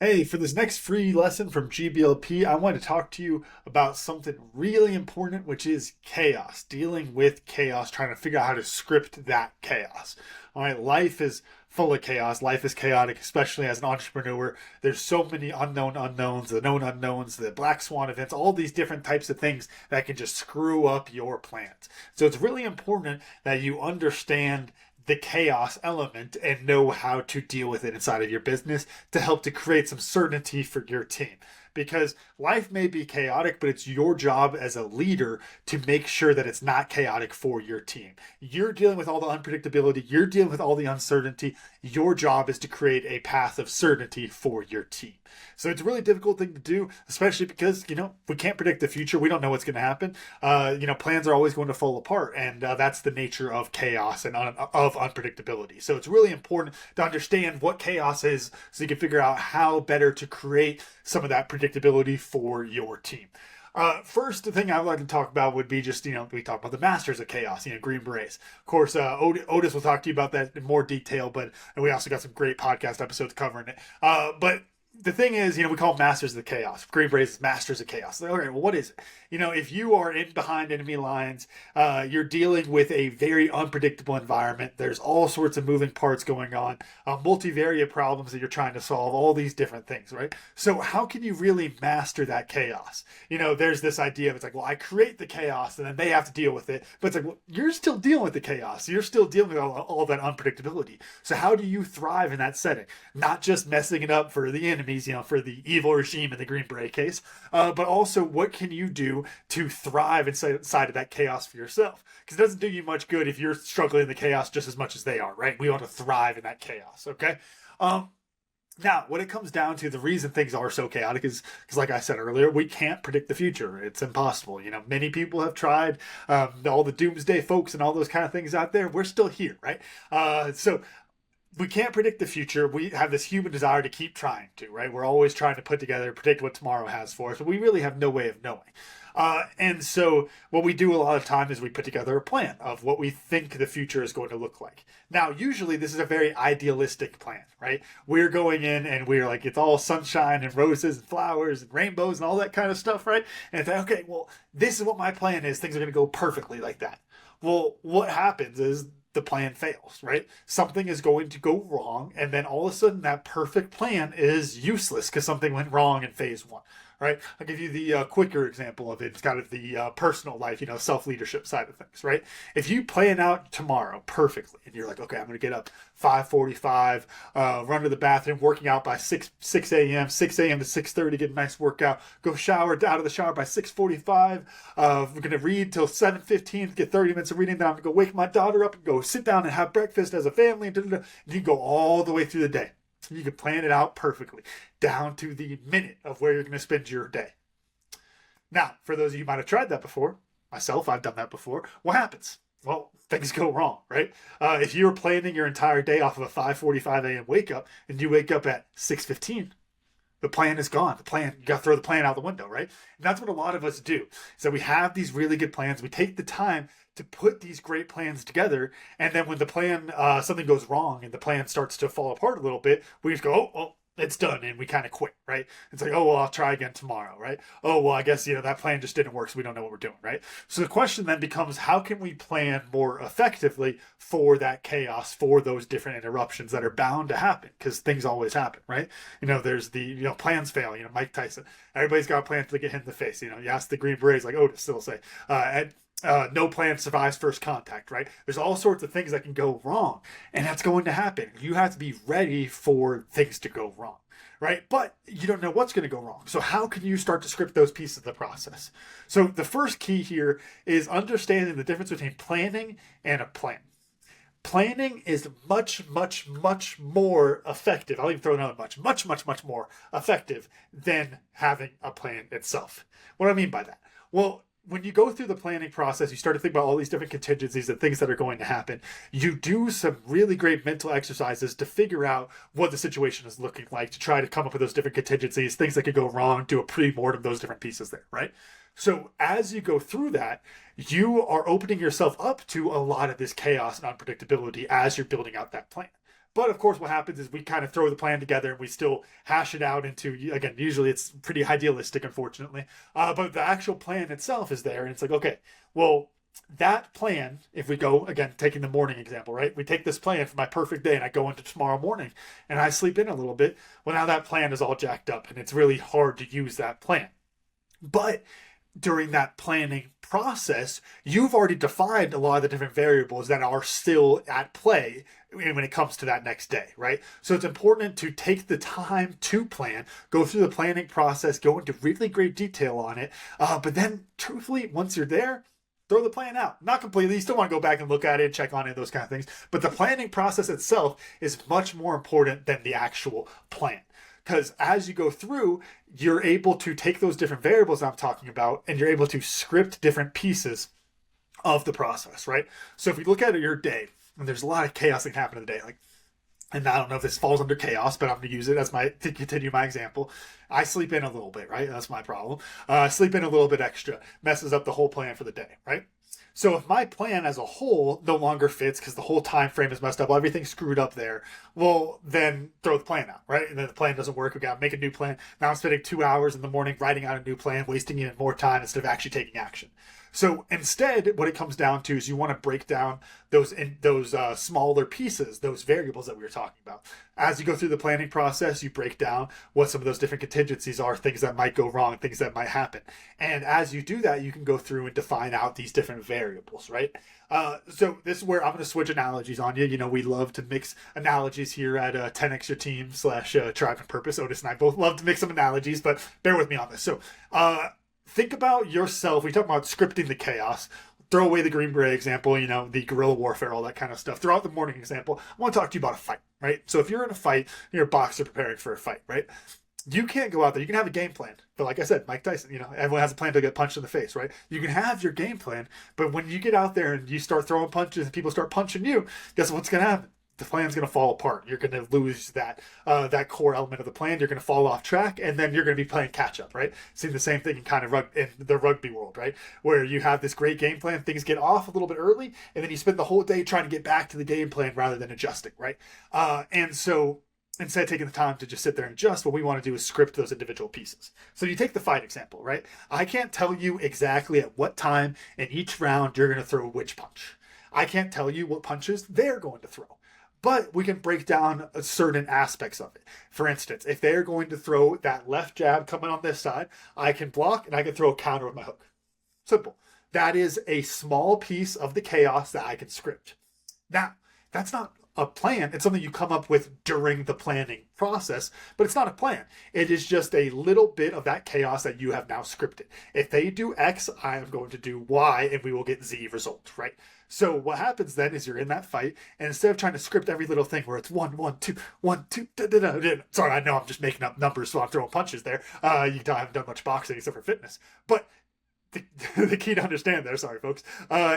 Hey, for this next free lesson from GBLP, I want to talk to you about something really important, which is chaos, dealing with chaos, trying to figure out how to script that chaos. All right, life is full of chaos. Life is chaotic, especially as an entrepreneur. There's so many unknown unknowns, the known unknowns, the black swan events, all these different types of things that can just screw up your plans. So it's really important that you understand the chaos element and know how to deal with it inside of your business to help to create some certainty for your team. Because life may be chaotic, but it's your job as a leader to make sure that it's not chaotic for your team. You're dealing with all the unpredictability, you're dealing with all the uncertainty. Your job is to create a path of certainty for your team. So it's a really difficult thing to do, especially because, we can't predict the future. We don't know what's going to happen. Plans are always going to fall apart. And that's the nature of chaos and of unpredictability. So it's really important to understand what chaos is so you can figure out how better to create some of that predictability for your team. First, the thing I would like to talk about would be just, we talk about the masters of chaos, Green Berets. Of course, Otis will talk to you about that in more detail, but and we also got some great podcast episodes covering it. But the thing is, we call them masters of the chaos. Green Berets is masters of chaos. Like, all right, well, what is it? If you are in behind enemy lines, you're dealing with a very unpredictable environment. There's all sorts of moving parts going on, multivariate problems that you're trying to solve, all these different things, right? So how can you really master that chaos? There's this idea of it's like, well, I create the chaos and then they have to deal with it. But it's like, well, you're still dealing with the chaos. You're still dealing with all that unpredictability. So how do you thrive in that setting? Not just messing it up for the enemies, for the evil regime in the Green Beret case, but also what can you do to thrive inside of that chaos for yourself? Because it doesn't do you much good if you're struggling in the chaos just as much as they are, right? We want to thrive in that chaos, okay? Now, when it comes down to the reason things are so chaotic is because, like I said earlier, we can't predict the future. It's impossible. Many people have tried, all the doomsday folks and all those kind of things out there. We're still here, right? So we can't predict the future. We have this human desire to keep trying to, right? We're always trying to put together, predict what tomorrow has for us, but we really have no way of knowing. And so what we do a lot of time is we put together a plan of what we think the future is going to look like. Now, usually this is a very idealistic plan, right? We're going in and we're like, it's all sunshine and roses and flowers and rainbows and all that kind of stuff, right? And it's like, okay, well, this is what my plan is. Things are going to go perfectly like that. Well, what happens is the plan fails, right? Something is going to go wrong, and then all of a sudden that perfect plan is useless because something went wrong in phase one, right? I'll give you the quicker example of it. It's kind of the personal life, self-leadership side of things, right? If you plan out tomorrow perfectly, and you're like, okay, I'm going to get up 5:45, run to the bathroom, working out by 6 a.m., 6 a.m. to 6:30, get a nice workout, go shower, out of the shower by 6:45. We're going to read till 7:15, get 30 minutes of reading. Then I'm going to go wake my daughter up and go sit down and have breakfast as a family. And you go all the way through the day. You can plan it out perfectly, down to the minute of where you're going to spend your day. Now, for those of you who might have tried that before, myself, I've done that before. What happens? Well, things go wrong, right? If you're planning your entire day off of a 5:45 a.m. wake up and you wake up at 6:15, the plan is gone. You got to throw the plan out the window, right? And that's what a lot of us do. So we have these really good plans. We take the time to put these great plans together. And then when the plan, something goes wrong and the plan starts to fall apart a little bit, we just go, oh, well, it's done. And we kind of quit, right? It's like, oh, well, I'll try again tomorrow, right? Oh, well, I guess, that plan just didn't work. So we don't know what we're doing, right? So the question then becomes, how can we plan more effectively for that chaos, for those different interruptions that are bound to happen? Because things always happen, right? There's the, plans fail, Mike Tyson. Everybody's got a plan to get hit in the face. You ask the Green Berets, like Otis still say, no plan survives first contact, right? There's all sorts of things that can go wrong, and that's going to happen. You have to be ready for things to go wrong, right? But you don't know what's going to go wrong. So how can you start to script those pieces of the process? So the first key here is understanding the difference between planning and a plan. Planning is much, much, much more effective. I'll even throw another much, much, much, much more effective than having a plan itself. What do I mean by that? Well, when you go through the planning process, you start to think about all these different contingencies and things that are going to happen. You do some really great mental exercises to figure out what the situation is looking like, to try to come up with those different contingencies, things that could go wrong, do a pre-mortem, those different pieces there, right? So as you go through that, you are opening yourself up to a lot of this chaos and unpredictability as you're building out that plan. But of course, what happens is we kind of throw the plan together and we still hash it out into, again, usually it's pretty idealistic, unfortunately. But the actual plan itself is there. And it's like, okay, well, that plan, if we go, again, taking the morning example, right? We take this plan for my perfect day and I go into tomorrow morning and I sleep in a little bit. Well, now that plan is all jacked up and it's really hard to use that plan. But during that planning process, you've already defined a lot of the different variables that are still at play when it comes to that next day, right? So it's important to take the time to plan, go through the planning process, go into really great detail on it. But then, truthfully, once you're there, throw the plan out. Not completely. You still want to go back and look at it, check on it, those kind of things. But the planning process itself is much more important than the actual plan. Because as you go through, you're able to take those different variables I'm talking about and you're able to script different pieces of the process, right? So if we look at your day, and there's a lot of chaos that can happen in the day, like, and I don't know if this falls under chaos, but I'm going to use it as to continue my example. I sleep in a little bit, right? That's my problem. Sleep in a little bit extra, messes up the whole plan for the day, right? So if my plan as a whole no longer fits because the whole time frame is messed up, everything's screwed up there, well, then throw the plan out, right? And then the plan doesn't work. We got to make a new plan. Now I'm spending 2 hours in the morning writing out a new plan, wasting even more time instead of actually taking action. So instead, what it comes down to is you want to break down those smaller pieces, those variables that we were talking about. As you go through the planning process, you break down what some of those different contingencies are, things that might go wrong, things that might happen. And as you do that, you can go through and define out these different variables, right? So this is where I'm going to switch analogies on you. You know, we love to mix analogies here at 10X Your Team / Tribe and Purpose. Otis and I both love to mix some analogies, but bear with me on this. So, think about yourself. We talk about scripting the chaos. Throw away the Green Beret example, you know, the guerrilla warfare, all that kind of stuff. Throw out the morning example. I want to talk to you about a fight, right? So if you're in a fight, you're a boxer preparing for a fight, right? You can't go out there. You can have a game plan. But like I said, Mike Tyson, you know, everyone has a plan to get punched in the face, right? You can have your game plan, but when you get out there and you start throwing punches and people start punching you, guess what's going to happen? The plan's going to fall apart. You're going to lose that core element of the plan. You're going to fall off track, and then you're going to be playing catch up, right? Seeing the same thing in kind of in the rugby world, right? Where you have this great game plan, things get off a little bit early, and then you spend the whole day trying to get back to the game plan rather than adjusting, right? And so instead of taking the time to just sit there and adjust, what we want to do is script those individual pieces. So you take the fight example, right? I can't tell you exactly at what time in each round you're going to throw which punch. I can't tell you what punches they're going to throw. But we can break down certain aspects of it. For instance, if they're going to throw that left jab coming on this side, I can block and I can throw a counter with my hook. Simple. That is a small piece of the chaos that I can script. Now, that's not a plan. It's something you come up with during the planning process, but it's not a plan. It is just a little bit of that chaos that you have now scripted. If they do X, I am going to do Y, and we will get Z result, right? So what happens then is you're in that fight, and instead of trying to script every little thing where it's 1, 1, 2, 1, 2, da, da, da, da. Sorry, I know I'm just making up numbers, so I'm throwing punches there. You haven't done much boxing except for fitness, but the key to understand there, sorry folks,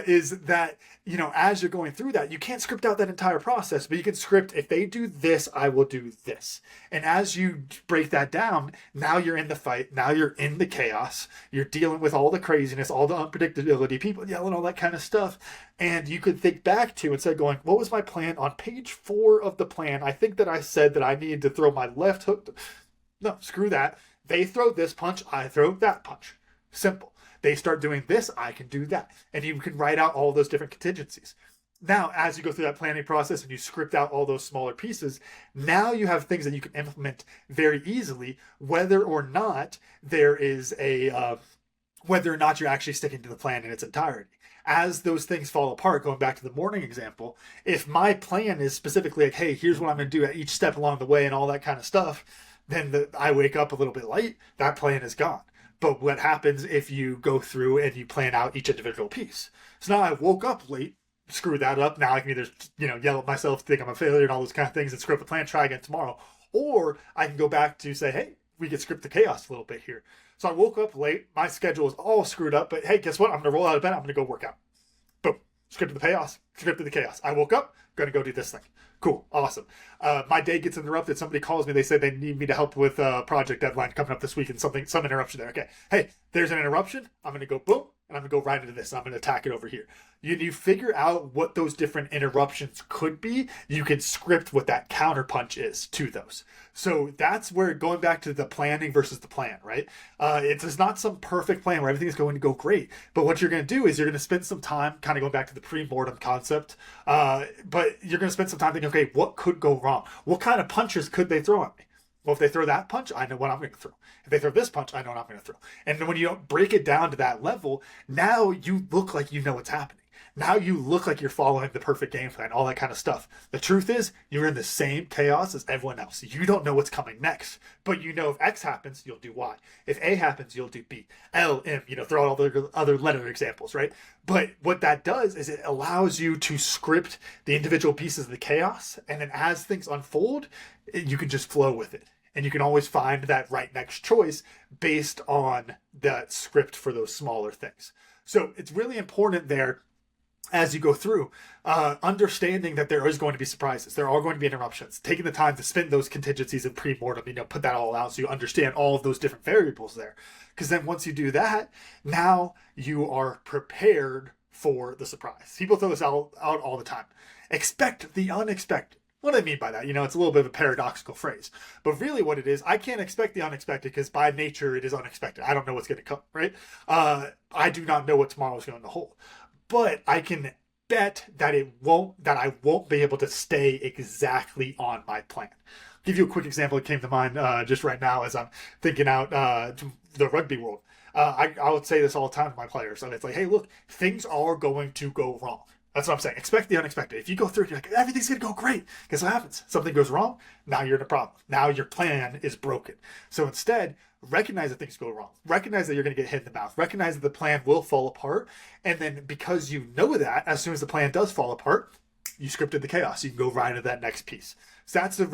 is that, you know, as you're going through that, you can't script out that entire process, but you can script, if they do this, I will do this. And as you break that down, now you're in the fight, now you're in the chaos, you're dealing with all the craziness, all the unpredictability, people yelling, all that kind of stuff. And you could think back to, instead of going, what was my plan? On page 4 of the plan, I think that I said that I needed to throw my left hook. No, screw that. They throw this punch, I throw that punch. Simple. They start doing this, I can do that. And you can write out all those different contingencies. Now, as you go through that planning process and you script out all those smaller pieces, now you have things that you can implement very easily, whether or not there is whether or not you're actually sticking to the plan in its entirety. As those things fall apart, going back to the morning example, if my plan is specifically like, hey, here's what I'm going to do at each step along the way and all that kind of stuff, then I wake up a little bit late, that plan is gone. But what happens if you go through and you plan out each individual piece? So now I woke up late, screw that up. Now I can either, yell at myself, think I'm a failure and all those kind of things and screw up the plan, try again tomorrow. Or I can go back to say, hey, we can script the chaos a little bit here. So I woke up late. My schedule is all screwed up. But hey, guess what? I'm going to roll out of bed. I'm going to go work out. Boom. Scripted the chaos. Scripted the chaos. I woke up. Going to go do this thing. Cool. Awesome. My day gets interrupted. Somebody calls me. They say they need me to help with a project deadline coming up this week and some interruption there. Okay. Hey, there's an interruption. I'm going to go boom. and I'm going to go right into this, and I'm going to attack it over here. You figure out what those different interruptions could be. You can script what that counterpunch is to those. So that's where, going back to the planning versus the plan, right? It's not some perfect plan where everything is going to go great. But what you're going to do is you're going to spend some time, kind of going back to the pre-mortem concept, but you're going to spend some time thinking, okay, what could go wrong? What kind of punches could they throw at me? Well, if they throw that punch, I know what I'm going to throw. If they throw this punch, I know what I'm going to throw. And when you break it down to that level, now you look like you know what's happening. Now you look like you're following the perfect game plan, all that kind of stuff. The truth is, you're in the same chaos as everyone else. You don't know what's coming next, but you know if X happens, you'll do Y. If A happens, you'll do B. L, M, throw out all the other letter examples, right? But what that does is it allows you to script the individual pieces of the chaos, and then as things unfold, you can just flow with it. And you can always find that right next choice based on that script for those smaller things. So it's really important there, as you go through, understanding that there is going to be surprises. There are going to be interruptions. Taking the time to spend those contingencies in pre-mortem, put that all out so you understand all of those different variables there. Because then once you do that, now you are prepared for the surprise. People throw this out all the time. Expect the unexpected. What do I mean by that? It's a little bit of a paradoxical phrase. But really what it is, I can't expect the unexpected because by nature it is unexpected. I don't know what's going to come, right? I do not know what tomorrow is going to hold. But I can bet that I won't be able to stay exactly on my plan. I'll give you a quick example that came to mind just right now as I'm thinking out the rugby world. I would say this all the time to my players. And it's like, hey, look, things are going to go wrong. That's what I'm saying. Expect the unexpected. If you go through it, you're like, everything's going to go great. Guess what happens? Something goes wrong. Now you're in a problem. Now your plan is broken. So instead, recognize that things go wrong. Recognize that you're going to get hit in the mouth. Recognize that the plan will fall apart. And then because you know that, as soon as the plan does fall apart, you scripted the chaos. You can go right into that next piece. So that's the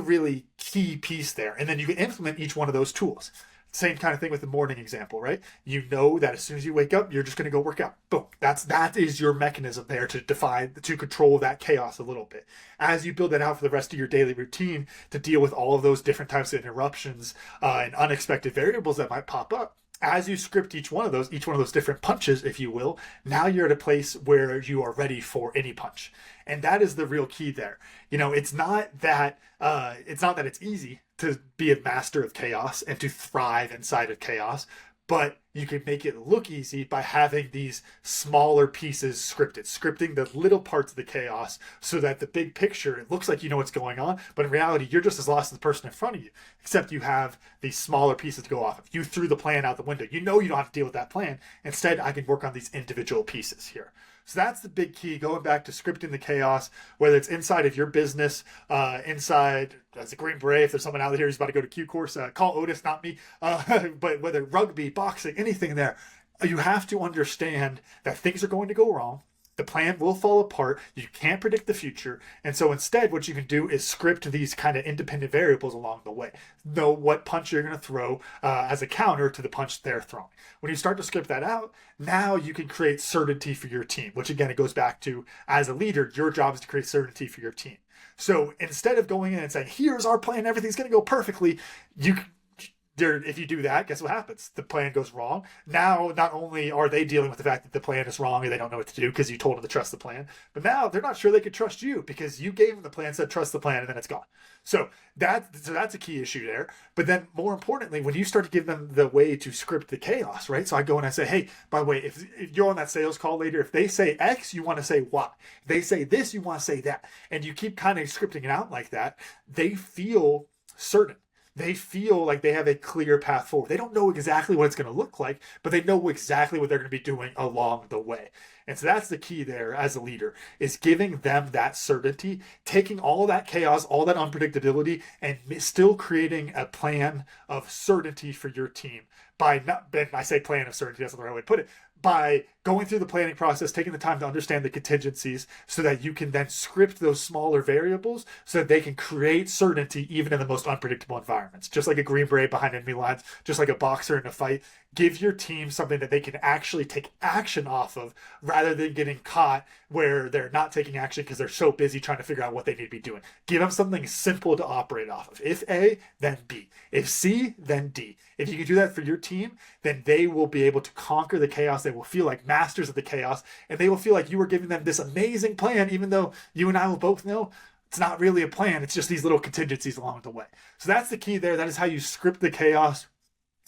really key piece there. And then you can implement each one of those tools. Same kind of thing with the morning example, right? You know that as soon as you wake up, you're just going to go work out. Boom. That is your mechanism there to control that chaos a little bit. As you build that out for the rest of your daily routine to deal with all of those different types of interruptions and unexpected variables that might pop up, as you script each one of those different punches, if you will, now you're at a place where you are ready for any punch. And that is the real key there. It's not that it's easy to be a master of chaos and to thrive inside of chaos, but you can make it look easy by having these smaller pieces scripting the little parts of the chaos so that the big picture, it looks like you know what's going on, but in reality, you're just as lost as the person in front of you, except you have these smaller pieces to go off of. You threw the plan out the window. You don't have to deal with that plan. Instead, I can work on these individual pieces here. So that's the big key, going back to scripting the chaos, whether it's inside of your business, inside as a Green Beret, if there's someone out here who's about to go to Q course, call Otis, not me, but whether rugby, boxing, anything there, you have to understand that things are going to go wrong. The plan will fall apart. You can't predict the future. And so instead, what you can do is script these kind of independent variables along the way. Know what punch you're going to throw as a counter to the punch they're throwing. When you start to script that out, now you can create certainty for your team, which again, it goes back to, as a leader, your job is to create certainty for your team. So instead of going in and saying, here's our plan, everything's going to go perfectly, if you do that, guess what happens? The plan goes wrong. Now, not only are they dealing with the fact that the plan is wrong and they don't know what to do because you told them to trust the plan, but now they're not sure they could trust you because you gave them the plan, said trust the plan, and then it's gone. So that's a key issue there. But then more importantly, when you start to give them the way to script the chaos, right? So I go and I say, hey, by the way, if you're on that sales call later, if they say X, you want to say Y. If they say this, you want to say that. And you keep kind of scripting it out like that. They feel certain. They feel like they have a clear path forward. They don't know exactly what it's going to look like, but they know exactly what they're going to be doing along the way. And so that's the key there as a leader, is giving them that certainty, taking all that chaos, all that unpredictability, and still creating a plan of certainty for your team. I say plan of certainty, that's not the right way to put it, by going through the planning process, taking the time to understand the contingencies so that you can then script those smaller variables so that they can create certainty even in the most unpredictable environments. Just like a Green Beret behind enemy lines, just like a boxer in a fight, give your team something that they can actually take action off of rather than getting caught where they're not taking action because they're so busy trying to figure out what they need to be doing. Give them something simple to operate off of. If A, then B. If C, then D. If you can do that for your team, then they will be able to conquer the chaos. They will feel like masters of the chaos, and they will feel like you were giving them this amazing plan, even though you and I will both know it's not really a plan. It's just these little contingencies along the way. So that's the key there. That is how you script the chaos.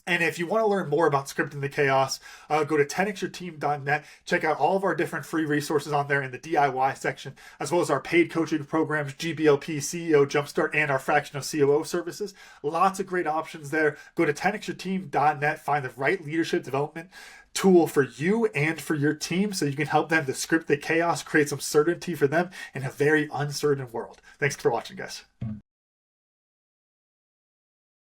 And if you want to learn more about scripting the chaos, go to 10xyourteam.net. Check out all of our different free resources on there in the DIY section, as well as our paid coaching programs, GBLP, CEO Jumpstart, and our fractional COO services. Lots of great options there. Go to 10xyourteam.net. Find the right leadership development tool for you and for your team so you can help them to script the chaos, create some certainty for them in a very uncertain world. Thanks for watching, guys.